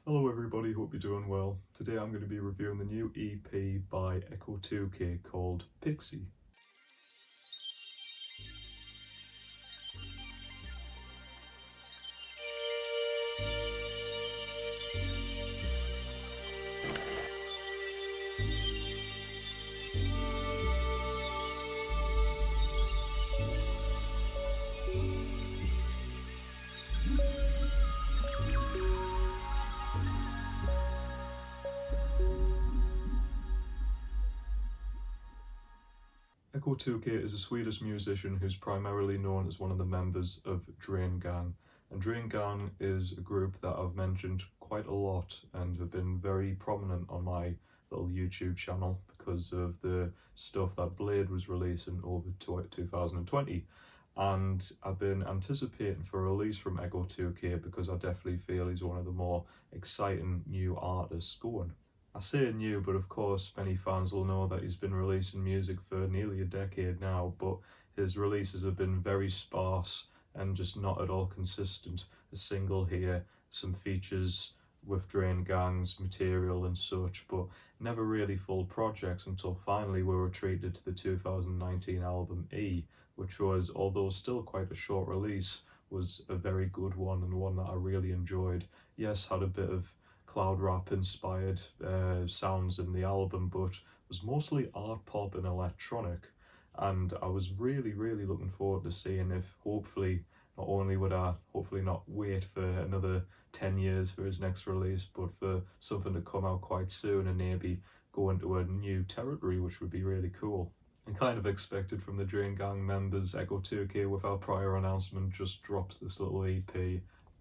Hello everybody, hope you're doing well. Today I'm going to be reviewing the new EP by ECCO2K called Pixie. ECCO2K is a Swedish musician who's primarily known as one of the members of Drain Gang. And Drain Gang is a group that I've mentioned quite a lot and have been very prominent on my little YouTube channel because of the stuff that Blade was releasing over 2020. And I've been anticipating for a release from ECCO2K because I definitely feel he's one of the more exciting new artists going. I say new, but of course many fans will know that he's been releasing music for nearly a decade now, but his releases have been very sparse and just not at all consistent. A single here, some features with Drain Gang's material and such, but never really full projects until finally we were treated to the 2019 album E, which was, although still quite a short release, was a very good one and one that I really enjoyed. Yes, had a bit of cloud rap inspired sounds in the album, but was mostly art pop and electronic, and I was really looking forward to seeing if hopefully not only would I hopefully not wait for another 10 years for his next release, but for something to come out quite soon and maybe go into a new territory, which would be really cool. And kind of expected from the Drain Gang members, ECCO2K without prior announcement just drops this little EP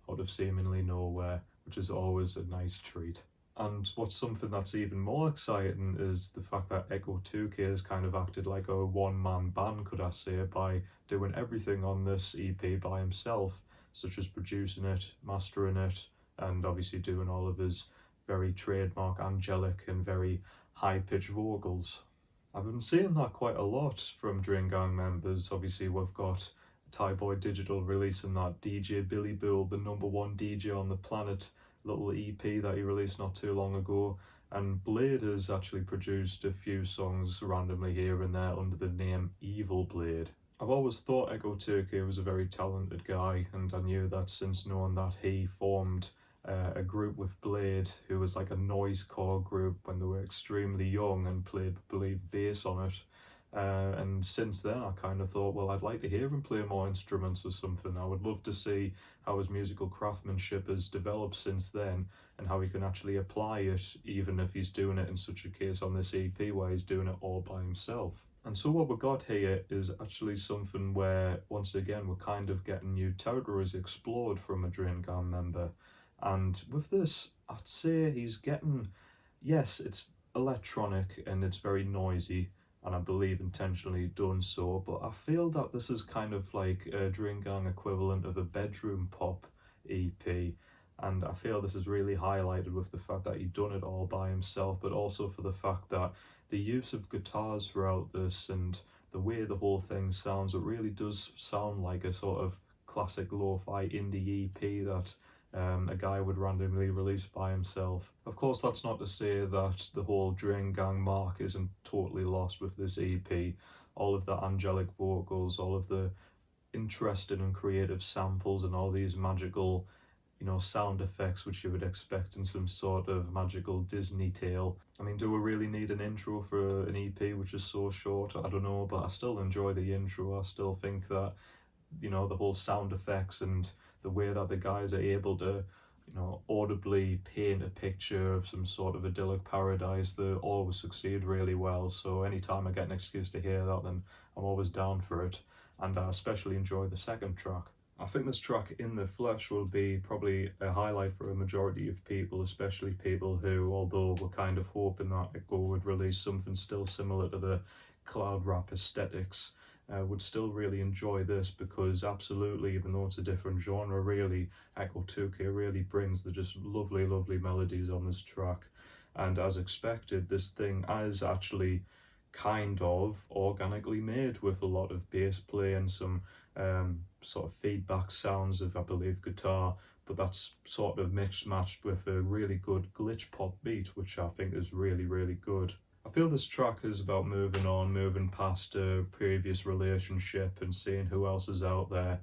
out of seemingly nowhere, which is always a nice treat. And what's something that's even more exciting is the fact that ECCO2K has kind of acted like a one-man band, could I say, by doing everything on this EP by himself, such as producing it, mastering it, and obviously doing all of his very trademark angelic and very high-pitched vocals. I've been seeing that quite a lot from Drain Gang members. Obviously we've got Thai Boy Digital releasing that DJ Billy Bull, the #1 DJ on the planet, little EP that he released not too long ago, and Blade has actually produced a few songs randomly here and there under the name Evil Blade. I've always thought ECCO2K was a very talented guy, and I knew that since knowing that he formed a group with Blade, who was like a noisecore group when they were extremely young and played, I believe, bass on it. And since then I kind of thought, well, I'd like to hear him play more instruments or something. I would love to see how his musical craftsmanship has developed since then and how he can actually apply it, even if he's doing it in such a case on this EP where he's doing it all by himself. And so what we got here is actually something where, once again, we're kind of getting new territories explored from a Drain Gang member. And with this, I'd say he's getting, yes, it's electronic and it's very noisy, and I believe intentionally done so, but I feel that this is kind of like a Drain Gang equivalent of a bedroom pop EP, and I feel this is really highlighted with the fact that he'd done it all by himself, but also for the fact that the use of guitars throughout this and the way the whole thing sounds, it really does sound like a sort of classic lo-fi indie EP that a guy would randomly release by himself. Of course, that's not to say that the whole Drain Gang mark isn't totally lost with this EP. All of the angelic vocals, all of the interesting and creative samples, and all these magical, sound effects which you would expect in some sort of magical Disney tale. I mean, do we really need an intro for an EP which is so short? I don't know, but I still enjoy the intro. I still think that, the whole sound effects and the way that the guys are able to, audibly paint a picture of some sort of idyllic paradise, they always succeed really well. So anytime I get an excuse to hear that, then I'm always down for it. And I especially enjoy the second track. I think this track, In the Flesh, will be probably a highlight for a majority of people, especially people who, although we're kind of hoping that ECCO would release something still similar to the cloud rap aesthetics, would still really enjoy this, because absolutely, even though it's a different genre, really, ECCO2K really brings the just lovely melodies on this track. And as expected, this thing is actually kind of organically made, with a lot of bass play and some sort of feedback sounds of, I believe, guitar, but that's sort of matched with a really good glitch pop beat, which I think is really, really good. I feel this track is about moving on, moving past a previous relationship and seeing who else is out there.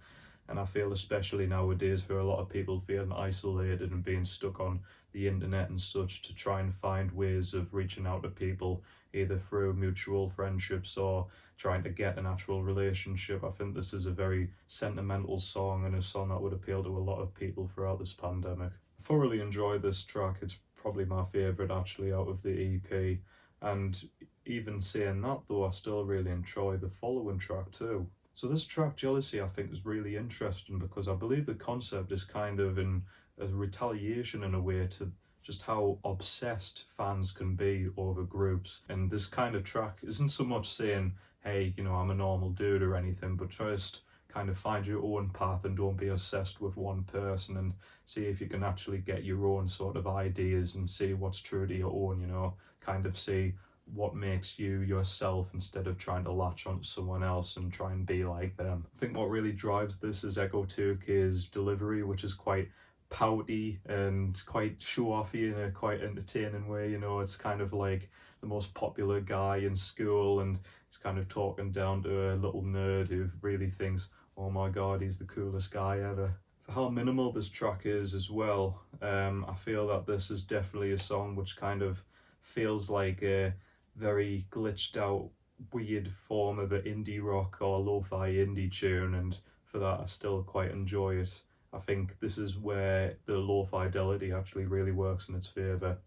And I feel especially nowadays for a lot of people feeling isolated and being stuck on the internet and such, to try and find ways of reaching out to people, either through mutual friendships or trying to get an actual relationship. I think this is a very sentimental song, and a song that would appeal to a lot of people throughout this pandemic. I thoroughly enjoy this track. It's probably my favourite actually out of the EP. And even saying that though, I still really enjoy the following track too. So this track, Jealousy, I think is really interesting because I believe the concept is kind of in a retaliation in a way to just how obsessed fans can be over groups. And this kind of track isn't so much saying, hey, you know, I'm a normal dude or anything, but just kind of find your own path and don't be obsessed with one person, and see if you can actually get your own sort of ideas and see what's true to your own, you know, kind of see what makes you yourself instead of trying to latch onto someone else and try and be like them. I think what really drives this is ECCO2K's delivery, which is quite pouty and quite show-offy in a quite entertaining way. You know, it's kind of like the most popular guy in school, and he's kind of talking down to a little nerd who really thinks, oh my god, he's the coolest guy ever. For how minimal this track is as well, I feel that this is definitely a song which kind of feels like a very glitched out weird form of an indie rock or lo-fi indie tune, and for that I still quite enjoy it. I think this is where the low fidelity actually really works in its favour.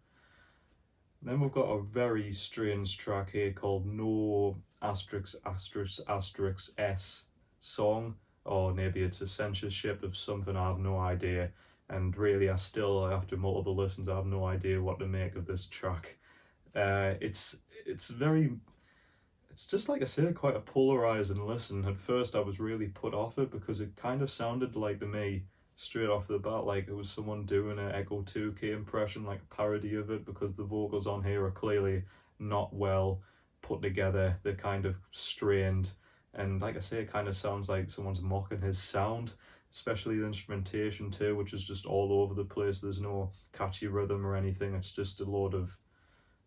Then we've got a very strange track here called No asterisk asterisk asterisk S song, or maybe it's a censorship of something, I have no idea. And really, I still, after multiple listens, I have no idea what to make of this track. It's just like I say, quite a polarizing listen. At first I was really put off it because it kind of sounded like to me straight off the bat like it was someone doing an ECCO2K impression, like a parody of it, because the vocals on here are clearly not well put together. They're kind of strained, and like I say, it kind of sounds like someone's mocking his sound, especially the instrumentation too, which is just all over the place. There's no catchy rhythm or anything, it's just a load of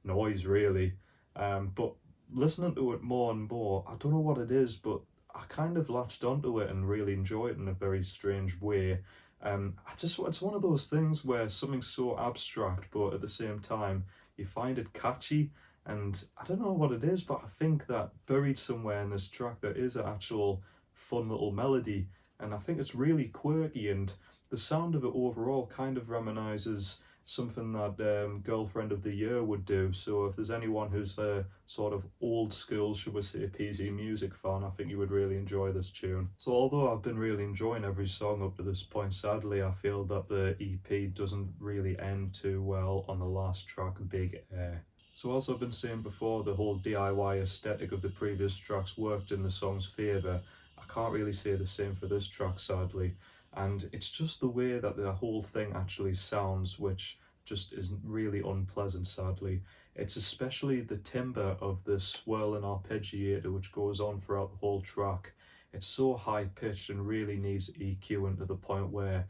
noise really. But listening to it more and more, I don't know what it is, but I kind of latched onto it and really enjoy it in a very strange way. It's one of those things where something's so abstract, but at the same time you find it catchy, and I don't know what it is, but I think that buried somewhere in this track there is an actual fun little melody, and I think it's really quirky, and the sound of it overall kind of reminisces something that Girlfriend of the Year would do. So if there's anyone who's a sort of old school, should we say, PZ music fan, I think you would really enjoy this tune. So although I've been really enjoying every song up to this point, sadly I feel that the EP doesn't really end too well on the last track, Big Air. So as I've been saying before, the whole DIY aesthetic of the previous tracks worked in the song's favour. I can't really say the same for this track, sadly. And it's just the way that the whole thing actually sounds, which just is really unpleasant, sadly. It's especially the timbre of the swirling arpeggiator which goes on throughout the whole track. It's so high pitched and really needs EQing to the point where,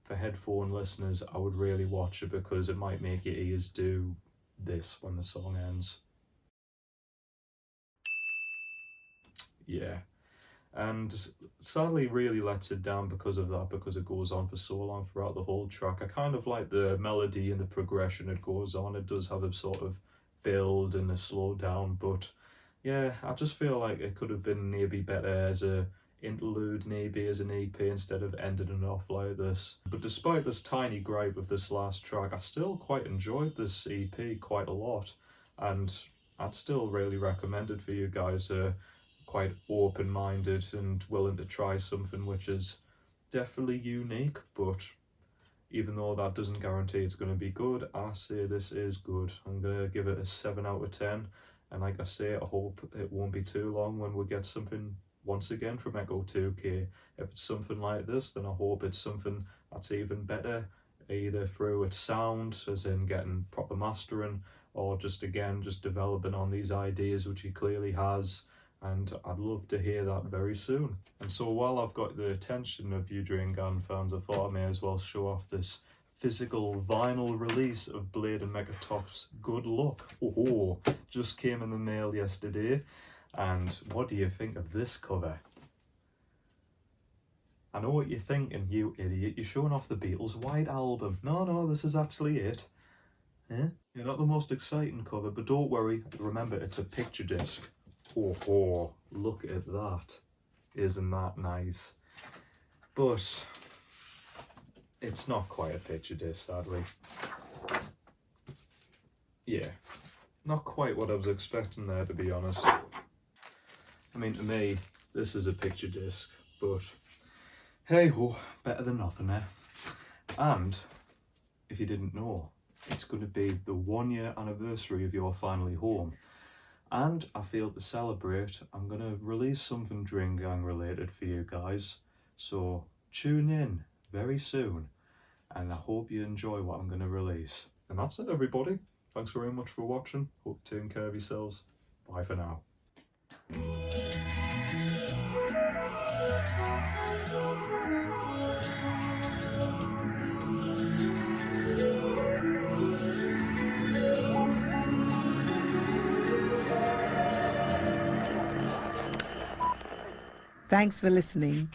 for headphone listeners, I would really watch it, because it might make your ears do this when the song ends. Yeah. And sadly really lets it down because of that, because it goes on for so long throughout the whole track. I kind of like the melody and the progression it goes on. It does have a sort of build and a slow down, but yeah, I just feel like it could have been maybe better as a interlude, maybe as an EP, instead of ending it off like this. But despite this tiny gripe of this last track, I still quite enjoyed this EP quite a lot, and I'd still really recommend it for you guys. Quite open-minded and willing to try something which is definitely unique, but even though that doesn't guarantee it's going to be good, I say this is good. I'm going to give it a 7 out of 10, and like I say, I hope it won't be too long when we get something once again from ECCO2K. If it's something like this, then I hope it's something that's even better, either through its sound, as in getting proper mastering, or just again just developing on these ideas which he clearly has, and I'd love to hear that very soon. And so while I've got the attention of you Draingan fans, I thought I may as well show off this physical vinyl release of Blade and Megatop's Good Luck. Oh, just came in the mail yesterday, and what do you think of this cover? I know what you're thinking, you idiot, you're showing off the Beatles' White Album. No, this is actually it. Eh? You're not the most exciting cover, but don't worry, remember it's a picture disc. Oh, look at that. Isn't that nice? But it's not quite a picture disc, sadly. Yeah, not quite what I was expecting there, to be honest. I mean, to me, this is a picture disc, but hey ho, better than nothing, eh? And if you didn't know, it's going to be the 1 year anniversary of You're Finally Home. And I feel to celebrate, I'm going to release something Draingang related for you guys. So tune in very soon, and I hope you enjoy what I'm going to release. And that's it, everybody. Thanks very much for watching. Hope you're taking care of yourselves. Bye for now. Thanks for listening.